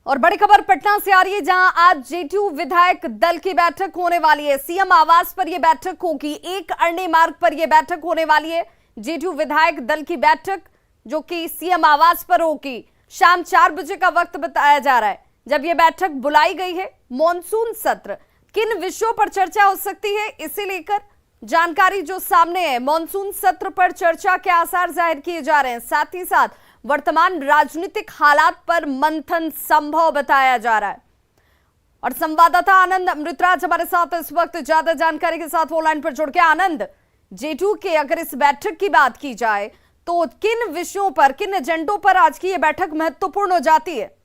और बड़ी खबर पटना से आ रही है, जहां आज जेडीयू विधायक दल की बैठक होने वाली है। सीएम आवास पर यह बैठक होगी, एक अरण्य मार्ग पर यह बैठक होने वाली है। जेडीयू विधायक दल की बैठक जो कि सीएम आवास पर होगी, शाम 4 बजे का वक्त बताया जा रहा है जब यह बैठक बुलाई गई है। मॉनसून सत्र, किन विषयों पर चर्चा हो सकती है, इसे लेकर जानकारी जो सामने है। मॉनसून सत्र पर चर्चा के आसार जाहिर किए जा रहे हैं, साथ ही साथ वर्तमान राजनीतिक हालात पर मंथन संभव बताया जा रहा है। और संवाददाता आनंद अमृतराज हमारे साथ इस वक्त ज्यादा जानकारी के साथ ऑनलाइन पर जुड़ के। आनंद, जेडीयू के अगर इस बैठक की बात की जाए तो किन विषयों पर, किन एजेंडों पर आज की यह बैठक महत्वपूर्ण हो जाती है?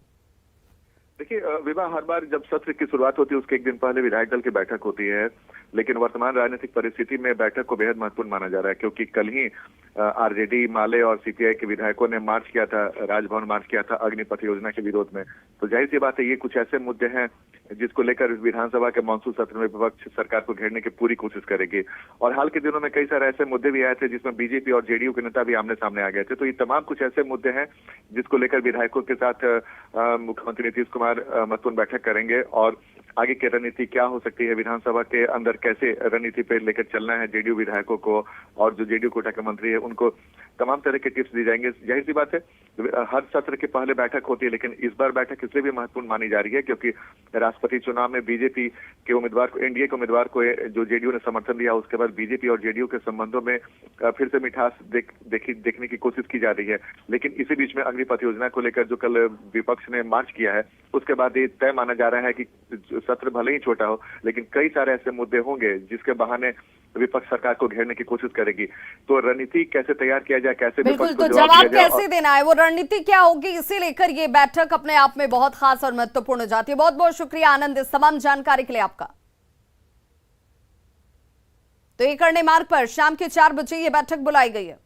देखिए विवाह, हर बार जब सत्र की शुरुआत होती है उसके एक दिन पहले विधायक दल की बैठक होती है, लेकिन वर्तमान राजनीतिक परिस्थिति में बैठक को बेहद महत्वपूर्ण माना जा रहा है, क्योंकि कल ही आरजेडी, माले और सीपीआई के विधायकों ने मार्च किया था, राजभवन मार्च किया था अग्निपथ योजना के विरोध में। तो जाहिर सी बात है ये कुछ ऐसे मुद्दे हैं जिसको लेकर विधानसभा के मानसून सत्र में विपक्ष सरकार को घेरने की पूरी कोशिश करेगी। और हाल के दिनों में कई सारे ऐसे मुद्दे भी आए थे जिसमें बीजेपी और जेडीयू के नेता भी आमने सामने आ गए थे। तो ये तमाम कुछ ऐसे मुद्दे हैं जिसको लेकर विधायकों के साथ मुख्यमंत्री नीतीश कुमार महत्वपूर्ण बैठक करेंगे और आगे की रणनीति क्या हो सकती है, विधानसभा के अंदर कैसे रणनीति पे लेकर चलना है जेडीयू विधायकों को, और जो जेडीयू कोटा के मंत्री है उनको तमाम तरह के टिप्स दी जाएंगे। जाहिर सी बात है हर सत्र के पहले बैठक होती है, लेकिन इस बार बैठक इसलिए भी महत्वपूर्ण मानी जा रही है क्योंकि राष्ट्रपति चुनाव में बीजेपी के उम्मीदवार को, एनडीए के उम्मीदवार को जो जेडीयू ने समर्थन दिया, उसके बाद बीजेपी और जेडीयू के संबंधों में फिर से मिठास देखने की कोशिश की जा रही है। लेकिन इसी बीच में अग्निपथ योजना को लेकर जो कल विपक्ष ने मार्च किया है, उसके बाद ये तय माना जा रहा है कि सत्र भले ही छोटा हो लेकिन कई सारे ऐसे मुद्दे होंगे जिसके बहाने विपक्ष सरकार को घेरने की कोशिश करेगी। तो रणनीति कैसे तैयार किया जाए, कैसे बिल्कुल, तो जवाब कैसे देना है, वो रणनीति क्या होगी, इसे लेकर ये बैठक अपने आप में बहुत खास और महत्वपूर्ण हो जाती है। बहुत बहुत शुक्रिया आनंद इस तमाम जानकारी के लिए आपका। तो एक अरण्य मार्ग पर शाम के 4 बजे ये बैठक बुलाई गई है।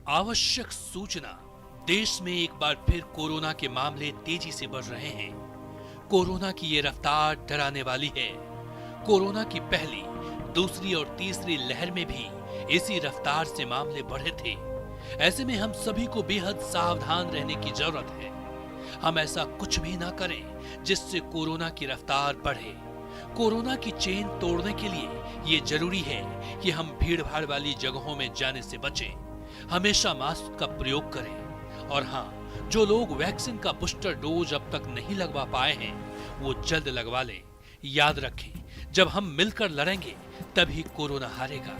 आवश्यक सूचना, देश में एक बार फिर कोरोना के मामले तेजी से बढ़ रहे हैं। कोरोना की ये रफ्तार डराने वाली है। कोरोना की पहली, दूसरी और तीसरी लहर में भी इसी रफ्तार से मामले बढ़े थे। ऐसे में हम सभी को बेहद सावधान रहने की जरूरत है। हम ऐसा कुछ भी ना करें जिससे कोरोना की रफ्तार बढ़े। कोरोना की चेन तोड़ने के लिए ये जरूरी है कि हम भीड़ भाड़ वाली जगहों में जाने से बचें, हमेशा मास्क का प्रयोग करें, और हाँ, जो लोग वैक्सीन का बूस्टर डोज अब तक नहीं लगवा पाए हैं वो जल्द लगवा लें। याद रखें, जब हम मिलकर लड़ेंगे तभी कोरोना हारेगा।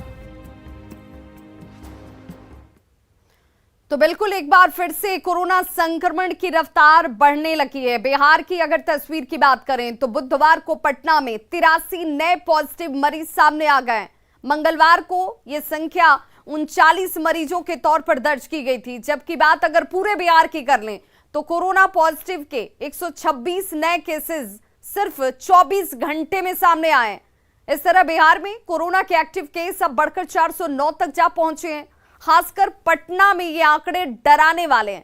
तो बिल्कुल एक बार फिर से कोरोना संक्रमण की रफ्तार बढ़ने लगी है। बिहार की अगर तस्वीर की बात करें तो बुधवार को पटना में 83 नए पॉजिटिव मरीज सामने आ गए। मंगलवार को यह संख्या 39 मरीजों के तौर पर दर्ज की गई थी, जबकि बात अगर पूरे बिहार की कर लें तो कोरोना पॉजिटिव के 126 नए केसेस सिर्फ 24 घंटे में सामने आए। इस तरह बिहार में कोरोना के एक्टिव केस अब बढ़कर 409 तक जा पहुंचे हैं। खासकर पटना में ये आंकड़े डराने वाले हैं।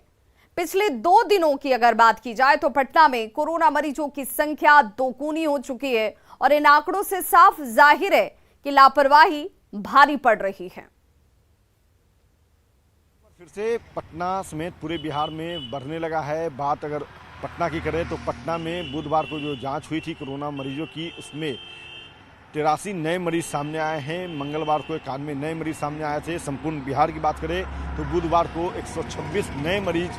पिछले 2 दिनों की अगर बात की जाए तो पटना में कोरोना मरीजों की संख्या दोगुनी हो चुकी है, और इन आंकड़ों से साफ जाहिर है कि लापरवाही भारी पड़ रही है। फिर से पटना समेत पूरे बिहार में बढ़ने लगा है। बात अगर पटना की करें तो पटना में बुधवार को जो जांच हुई थी कोरोना मरीजों की, उसमें 83 नए मरीज सामने आए हैं। मंगलवार को 91 नए मरीज सामने आए थे। संपूर्ण बिहार की बात करें तो बुधवार को 126 नए मरीज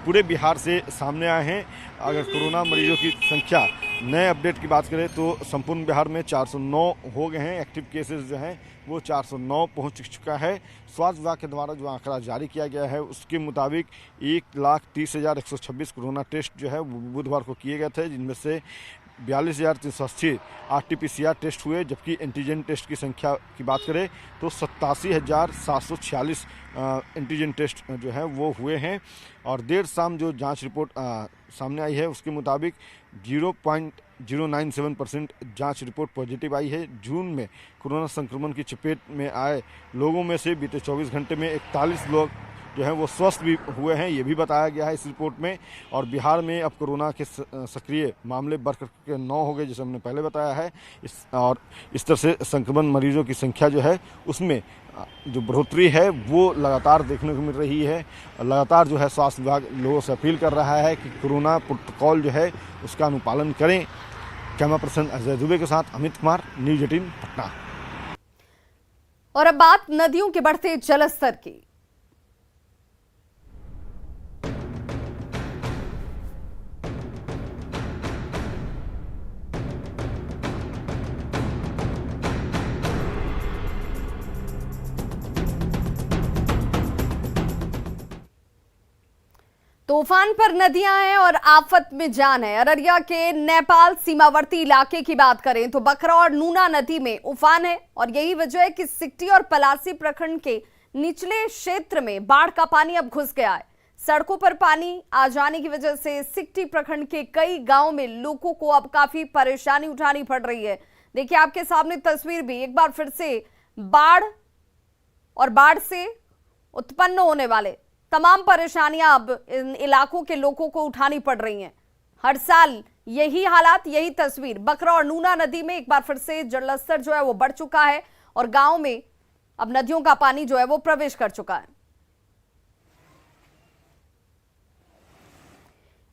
पूरे बिहार से सामने आए हैं। अगर कोरोना मरीजों की संख्या नए अपडेट की बात करें तो संपूर्ण बिहार में 409 हो गए हैं। एक्टिव केसेस जो हैं वो 409 पहुंच चुका है। स्वास्थ्य विभाग के द्वारा जो आंकड़ा जारी किया गया है उसके मुताबिक 1,30,126 कोरोना टेस्ट जो है बुधवार को किए गए थे, जिनमें से 42,380 RT-PCR टेस्ट हुए, जबकि एंटीजन टेस्ट की संख्या की बात करें तो 87,746 एंटीजन टेस्ट जो है वो हुए हैं। और देर शाम जो जांच रिपोर्ट सामने आई है उसके मुताबिक 0.097% जांच रिपोर्ट पॉजिटिव आई है। जून में कोरोना संक्रमण की चपेट में आए लोगों में से बीते 24 घंटे में 41 लोग जो है वो स्वस्थ भी हुए हैं, ये भी बताया गया है इस रिपोर्ट में। और बिहार में अब कोरोना के सक्रिय मामले बढ़कर के 9 हो गए, जैसे हमने पहले बताया है। और इस तरह से संक्रमण मरीजों की संख्या जो है उसमें जो बढ़ोतरी है वो लगातार देखने को मिल रही है। लगातार जो है स्वास्थ्य विभाग लोगों से अपील कर रहा है कि कोरोना प्रोटोकॉल जो है उसका अनुपालन करें। कैमरा पर्सन अजय दुबे के साथ अमित कुमार, न्यूज 18 पटना। और अब बात नदियों के बढ़ते जलस्तर की। तूफान पर नदियां हैं और आफत में जान है। अररिया के नेपाल सीमावर्ती इलाके की बात करें तो बकरा और नूना नदी में उफान है और यही वजह है कि सिकटी और पलासी प्रखंड के निचले क्षेत्र में बाढ़ का पानी अब घुस गया है। सड़कों पर पानी आ जाने की वजह से सिकटी प्रखंड के कई गांवों में लोगों को अब काफी परेशानी उठानी पड़ रही है। देखिए आपके सामने तस्वीर भी एक बार फिर से बाढ़ और बाढ़ से उत्पन्न होने वाले तमाम परेशानियां अब इन इलाकों के लोगों को उठानी पड़ रही हैं। हर साल यही हालात, यही तस्वीर। बकरा और नूना नदी में एक बार फिर से जलस्तर जो है वो बढ़ चुका है और गांव में अब नदियों का पानी जो है वो प्रवेश कर चुका है।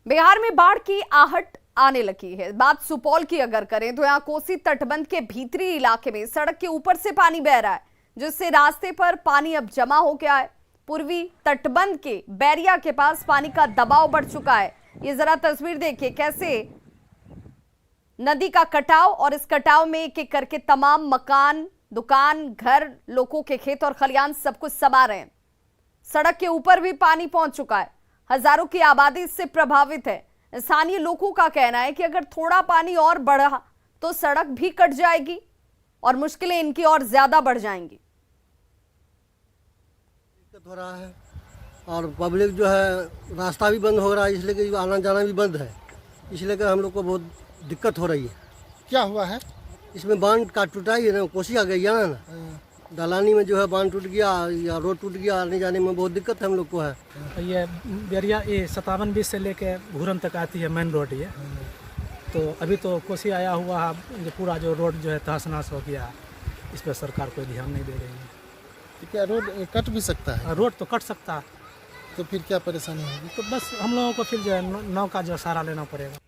बिहार में बाढ़ की आहट आने लगी है। बात सुपौल की अगर करें तो यहां कोसी तटबंध के भीतरी इलाके में सड़क के ऊपर से पानी बह रहा है, जिससे रास्ते पर पानी अब जमा हो गया है। पूर्वी तटबंध के बैरिया के पास पानी का दबाव बढ़ चुका है। ये जरा तस्वीर देखिए कैसे नदी का कटाव और इस कटाव में एक एक करके तमाम मकान, दुकान, घर, लोगों के खेत और खलियान सब कुछ समा रहे हैं। सड़क के ऊपर भी पानी पहुंच चुका है। हजारों की आबादी इससे प्रभावित है। स्थानीय लोगों का कहना है कि अगर थोड़ा पानी और बढ़ा तो सड़क भी कट जाएगी और मुश्किलें इनकी और ज्यादा बढ़ जाएंगी। हो रहा है और पब्लिक जो है रास्ता भी बंद हो रहा है, इसलिए कि आना जाना भी बंद है, इसलिए कि हम लोग को बहुत दिक्कत हो रही है। क्या हुआ है इसमें बांध का टूटा ही है ना, कोसी आ गई है ना, दलानी में जो है बांध टूट गया या रोड टूट गया, आने जाने में बहुत दिक्कत हम लोग को है। ये बैरिया 57-20 से लेके घूरन तक आती है मेन रोड ये, तो अभी तो कोसी आया हुआ है, पूरा जो रोड जो है तहस नहस हो गया, इस पर सरकार कोई ध्यान नहीं दे रही है। क्या रोड कट भी सकता है? रोड तो कट सकता है, तो फिर क्या परेशानी होगी? तो बस हम लोगों को फिर जो है नाव का जो सहारा लेना पड़ेगा।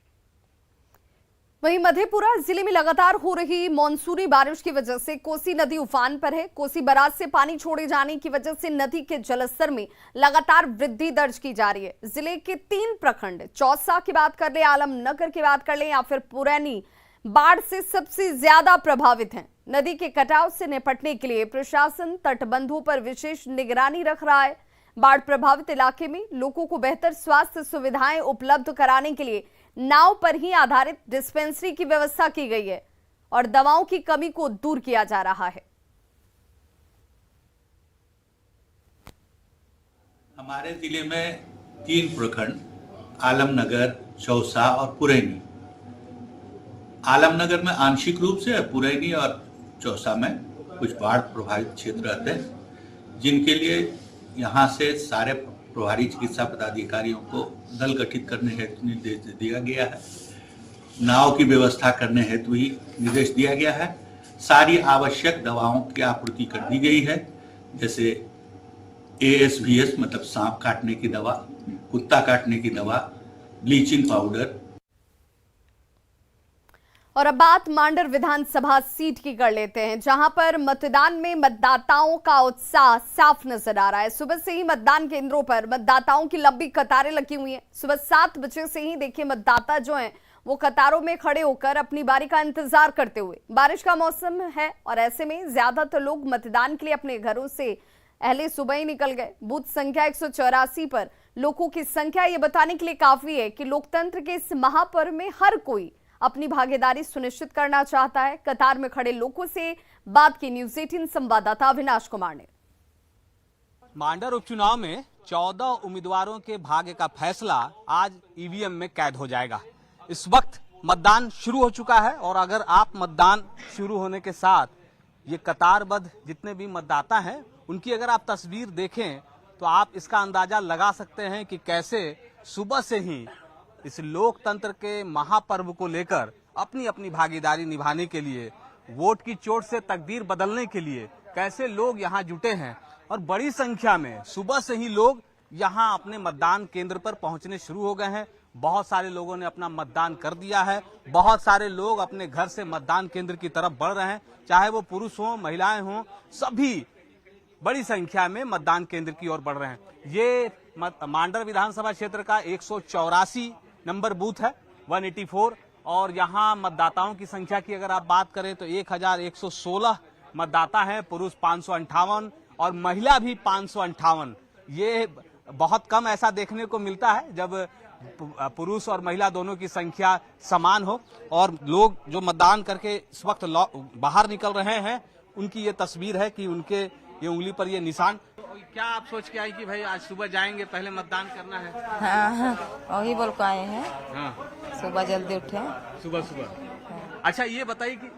वहीं मधेपुरा जिले में लगातार हो रही मानसूनी बारिश की वजह से कोसी नदी उफान पर है। कोसी बराज से पानी छोड़े जाने की वजह से नदी के जलस्तर में लगातार वृद्धि दर्ज की जा रही है। जिले के 3 प्रखंड, चौसा की बात कर ले, आलमनगर की बात कर ले या फिर पुरैनी, बाढ़ से सबसे ज्यादा प्रभावित हैं। नदी के कटाव से निपटने के लिए प्रशासन तटबंधों पर विशेष निगरानी रख रहा है। बाढ़ प्रभावित इलाके में लोगों को बेहतर स्वास्थ्य सुविधाएं उपलब्ध कराने के लिए नाव पर ही आधारित डिस्पेंसरी की व्यवस्था की गई है और दवाओं की कमी को दूर किया जा रहा है। हमारे जिले में 3 प्रखंड, आलमनगर, चौसा और पुरैनी। आलमनगर में आंशिक रूप से, पुरैनी और चौसा में कुछ बाढ़ प्रभावित क्षेत्र रहते हैं, जिनके लिए यहाँ से सारे प्रभारी चिकित्सा पदाधिकारियों को दल गठित करने हेतु निर्देश दिया गया है। नाव की व्यवस्था करने हेतु भी निर्देश दिया गया है। सारी आवश्यक दवाओं की आपूर्ति कर दी गई है, जैसे ASVS मतलब सांप काटने की दवा, कुत्ता काटने की दवा, ब्लीचिंग पाउडर। और अब बात मांडर विधानसभा सीट की कर लेते हैं, जहां पर मतदान में मतदाताओं का उत्साह साफ नजर आ रहा है। सुबह से ही मतदान केंद्रों पर मतदाताओं की लंबी कतारें लगी हुई हैं। सुबह 7 बजे से ही देखिए मतदाता जो हैं वो कतारों में खड़े होकर अपनी बारी का इंतजार करते हुए। बारिश का मौसम है और ऐसे में ज्यादातर लोग मतदान के लिए अपने घरों से पहले सुबह ही निकल गए। बूथ संख्या 184 पर लोगों की संख्या ये बताने के लिए काफी है कि लोकतंत्र के इस महापर्व में हर कोई अपनी भागीदारी सुनिश्चित करना चाहता है। कतार में खड़े लोगों से बात की न्यूज 18 संवाददाता अविनाश कुमार ने। मांडर उपचुनाव में 14 उम्मीदवारों के भाग्य का फैसला आज ईवीएम में कैद हो जाएगा। इस वक्त मतदान शुरू हो चुका है और अगर आप मतदान शुरू होने के साथ ये कतारबद्ध जितने भी मतदाता हैं उनकी अगर आप तस्वीर देखें तो आप इसका अंदाजा लगा सकते हैं कि कैसे सुबह से ही इस लोकतंत्र के महापर्व को लेकर अपनी अपनी भागीदारी निभाने के लिए, वोट की चोट से तकदीर बदलने के लिए कैसे लोग यहाँ जुटे हैं। और बड़ी संख्या में सुबह से ही लोग यहाँ अपने मतदान केंद्र पर पहुंचने शुरू हो गए हैं। बहुत सारे लोगों ने अपना मतदान कर दिया है। बहुत सारे लोग अपने घर से मतदान केंद्र की तरफ बढ़ रहे हैं, चाहे वो पुरुष हों, महिलाएं हों, सभी बड़ी संख्या में मतदान केंद्र की ओर बढ़ रहे हैं। ये मांडर विधानसभा क्षेत्र का 184 नंबर बूथ है, 184, और यहाँ मतदाताओं की संख्या की अगर आप बात करें तो 1116 मतदाता हैं, पुरुष 558 और महिला भी 558। ये बहुत कम ऐसा देखने को मिलता है जब पुरुष और महिला दोनों की संख्या समान हो। और लोग जो मतदान करके इस वक्त बाहर निकल रहे हैं, उनकी ये तस्वीर है कि उनके ये उंगली पर ये निशान। क्या आप सोच के आई कि भाई आज सुबह जाएंगे, पहले मतदान करना है? हाँ, वही बोल के आए हैं। हाँ, सुबह जल्दी उठे। सुबह। अच्छा, ये बताइए कि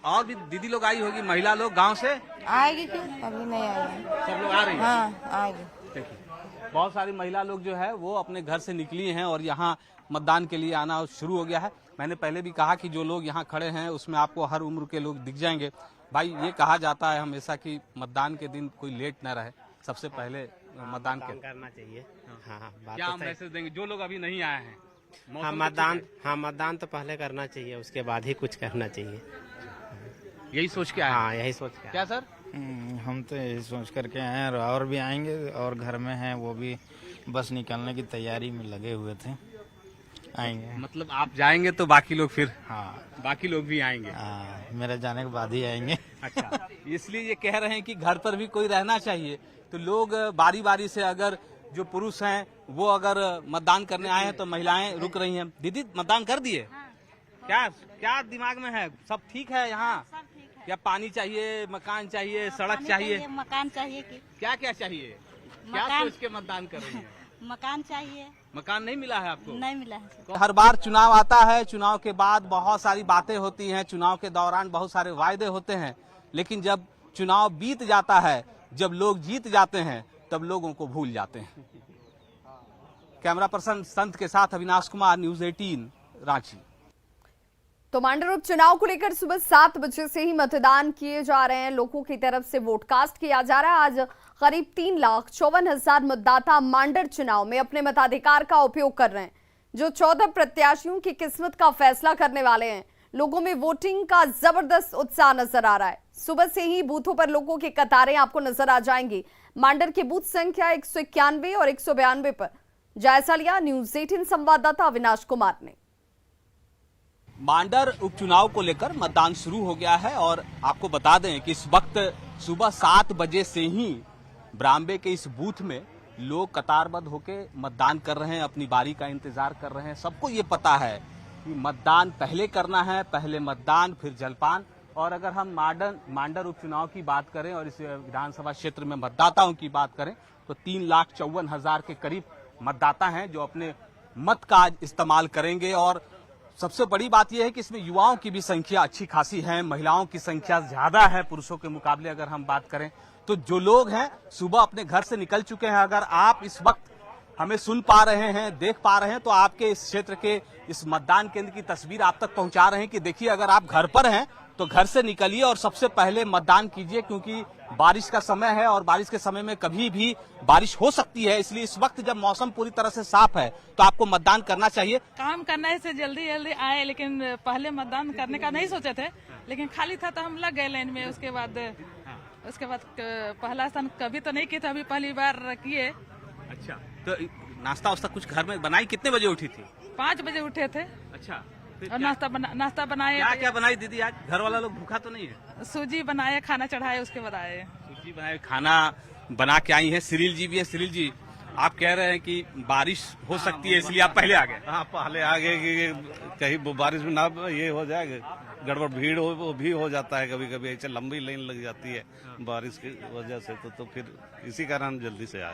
और भी दीदी लोग आई होगी, महिला लोग गांव से आएगी कि अभी नहीं आई? सब लोग आ रही हैं? हाँ, आएगी। देखिए, बहुत सारी महिला लोग जो है वो अपने घर से निकली हैं और यहाँ मतदान के लिए आना शुरू हो गया है। मैंने पहले भी कहा कि जो लोग यहाँ खड़े हैं उसमें आपको हर उम्र के लोग दिख जाएंगे। भाई, ये कहा जाता है हमेशा कि मतदान के दिन कोई लेट न रहे, सबसे पहले मतदान करना चाहिए। हाँ, क्या हम मैसेज देंगे जो लोग अभी नहीं आए हैं? मतदान तो पहले करना चाहिए, उसके बाद ही कुछ करना चाहिए। यही सोच के आए? हाँ, यही सोच के। क्या सर? हम तो यही सोच करके आए हैं और भी आएंगे, और घर में हैं वो भी बस निकलने की तैयारी में लगे हुए थे, आएंगे। मतलब आप जाएंगे तो बाकी लोग फिर? हाँ, बाकी लोग भी आएंगे। हाँ, मेरे जाने के बाद ही आएंगे। अच्छा, इसलिए ये कह रहे हैं कि घर पर भी कोई रहना चाहिए, तो लोग बारी बारी से, अगर जो पुरुष हैं वो अगर मतदान करने आए हैं तो महिलाएं रुक रही हैं। दीदी, मतदान कर दिए? क्या क्या दिमाग में है? सब ठीक है यहाँ? या पानी चाहिए, मकान चाहिए, सड़क चाहिए? मकान चाहिए कि क्या क्या चाहिए? क्या सोच के मतदान कर रही है? मकान चाहिए। मकान नहीं मिला है आपको? नहीं मिला है। हर बार चुनाव आता है, चुनाव के बाद बहुत सारी बातें होती हैं, चुनाव के दौरान बहुत सारे वायदे होते हैं, लेकिन जब चुनाव बीत जाता है, जब लोग जीत जाते हैं, तब लोगों को भूल जाते हैं। कैमरा पर्सन संत के साथ अविनाश कुमार, न्यूज़ 18 रांची। तो मांडर उपचुनाव को लेकर सुबह 7 बजे से ही मतदान किए जा रहे हैं, लोगों की तरफ से वोट कास्ट किया जा रहा है। आज करीब 3,54,000 मतदाता मांडर चुनाव में अपने मताधिकार का उपयोग कर रहे हैं, जो 14 प्रत्याशियों की किस्मत का फैसला करने वाले हैं। लोगों में वोटिंग का जबरदस्त उत्साह नजर आ रहा है। सुबह से ही बूथों पर लोगों की कतारें आपको नजर आ जाएंगी। मांडर की बूथ संख्या 191 और 192 पर जायजा लिया न्यूज़ 18 संवाददाता अविनाश कुमार ने। मांडर उपचुनाव को लेकर मतदान शुरू हो गया है और आपको बता दें कि इस वक्त सुबह 7 बजे से ही ब्राम्बे के इस बूथ में लोग कतारबद्ध होकर मतदान कर रहे हैं, अपनी बारी का इंतजार कर रहे हैं। सबको ये पता है कि मतदान पहले करना है, पहले मतदान फिर जलपान। और अगर हम मांडर उपचुनाव की बात करें और इस विधानसभा क्षेत्र में मतदाताओं की बात करें तो 3,54,000 के करीब मतदाता हैं जो अपने मत का इस्तेमाल करेंगे। और सबसे बड़ी बात यह है कि इसमें युवाओं की भी संख्या अच्छी खासी है, महिलाओं की संख्या ज्यादा है पुरुषों के मुकाबले। अगर हम बात करें तो जो लोग हैं सुबह अपने घर से निकल चुके हैं। अगर आप इस वक्त हमें सुन पा रहे हैं, देख पा रहे हैं, तो आपके इस क्षेत्र के इस मतदान केंद्र की तस्वीर आप तक पहुंचा रहे हैं कि देखिए, अगर आप घर पर हैं तो घर से निकलिए और सबसे पहले मतदान कीजिए, क्योंकि बारिश का समय है और बारिश के समय में कभी भी बारिश हो सकती है। इसलिए इस वक्त जब मौसम पूरी तरह से साफ है तो आपको मतदान करना चाहिए। काम करने से जल्दी आए, लेकिन पहले मतदान करने का नहीं सोचे थे, लेकिन खाली था तो हम लग गए लाइन में। उसके बाद पहला स्थान कभी तो नहीं किया था, अभी पहली बार किए। अच्छा, तो नाश्ता वास्ता कुछ घर में बनाई? कितने बजे उठी थी? 5 बजे उठे थे। अच्छा, और नाश्ता बनाए। क्या बनाई दीदी आज? घर वाला लोग भूखा तो नहीं है? सूजी बनाए, खाना चढ़ाए, उसके बाद आए। सूजी बनाए, खाना बना के आई है। सिरिल जी भी है। सिरिल जी, आप कह रहे हैं कि बारिश हो सकती है, इसलिए आप पहले आ गए? हाँ, पहले आ गए कि कहीं बारिश में ना ये हो जाएगा। गड़बड़ भीड़ वो भी हो जाता है, कभी कभी ऐसे लंबी लाइन लग जाती है बारिश की वजह से, तो फिर इसी कारण जल्दी से आ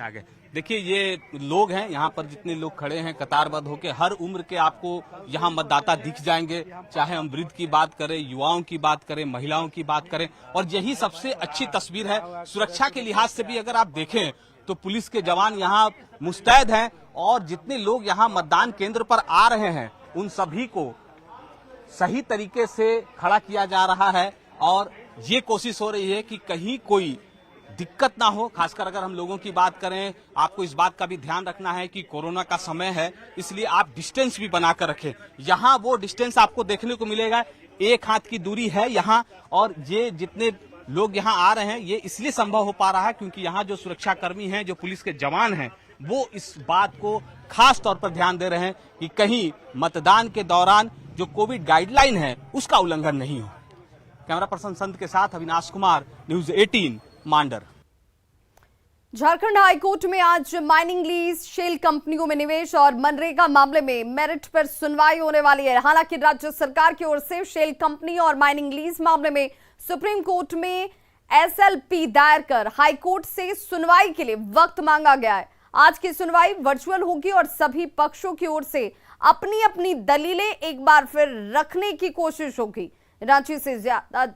गए। देखिए ये लोग हैं यहाँ पर, जितने लोग खड़े हैं कतारबद्ध होकर, हर उम्र के आपको यहाँ मतदाता दिख जाएंगे, चाहे हम वृद्ध की बात करें, युवाओं की बात करें, महिलाओं की बात करें। और यही सबसे अच्छी तस्वीर है। सुरक्षा के लिहाज से भी अगर आप देखें तो पुलिस के जवान यहाँ मुस्तैद हैं, और जितने लोग यहाँ मतदान केंद्र पर आ रहे हैं उन सभी को सही तरीके से खड़ा किया जा रहा है, और ये कोशिश हो रही है कि कहीं कोई दिक्कत ना हो। खासकर अगर हम लोगों की बात करें, आपको इस बात का भी ध्यान रखना है कि कोरोना का समय है, इसलिए आप डिस्टेंस भी बनाकर रखें। यहाँ वो डिस्टेंस आपको देखने को मिलेगा, 1 हाथ की दूरी है यहाँ। और ये जितने लोग यहाँ आ रहे हैं ये इसलिए संभव हो पा रहा है क्योंकि यहाँ जो सुरक्षा कर्मी हैं, जो पुलिस के जवान हैं, वो इस बात को खास तौर पर ध्यान दे रहे हैं कि कहीं मतदान के दौरान जो कोविड गाइडलाइन है उसका उल्लंघन नहीं हो। कैमरा पर्सन संत के साथ अविनाश कुमार, न्यूज 18 मांडर। झारखंड हाईकोर्ट में आज माइनिंग लीज, शेल कंपनियों में निवेश और मनरेगा मामले में मेरिट पर सुनवाई होने वाली है। हालांकि राज्य सरकार की ओर से शेल कंपनी और माइनिंग लीज मामले में सुप्रीम कोर्ट में एसएलपी दायर कर हाईकोर्ट से सुनवाई के लिए वक्त मांगा गया है। आज की सुनवाई वर्चुअल होगी और सभी पक्षों की ओर से अपनी अपनी दलीलें एक बार फिर रखने की कोशिश होगी। रांची से ज्यादा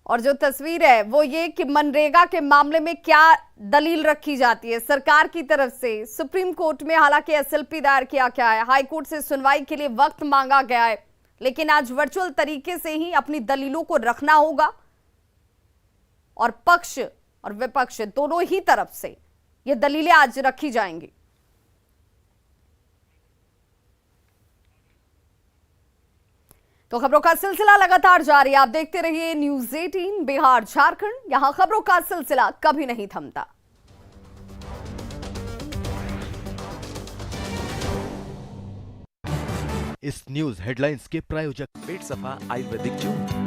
और जो तस्वीर है वो ये कि मनरेगा के मामले में क्या दलील रखी जाती है सरकार की तरफ से। सुप्रीम कोर्ट में हालांकि एसएलपी दायर किया गया है, हाईकोर्ट से सुनवाई के लिए वक्त मांगा गया है, लेकिन आज वर्चुअल तरीके से ही अपनी दलीलों को रखना होगा और पक्ष और विपक्ष दोनों ही तरफ से ये दलीलें आज रखी जाएंगी। तो खबरों का सिलसिला लगातार जारी, आप देखते रहिए न्यूज 18 बिहार झारखंड, यहां खबरों का सिलसिला कभी नहीं थमता। इस न्यूज हेडलाइंस के प्रायोजक पेट सफा आयुर्वेदिक जून।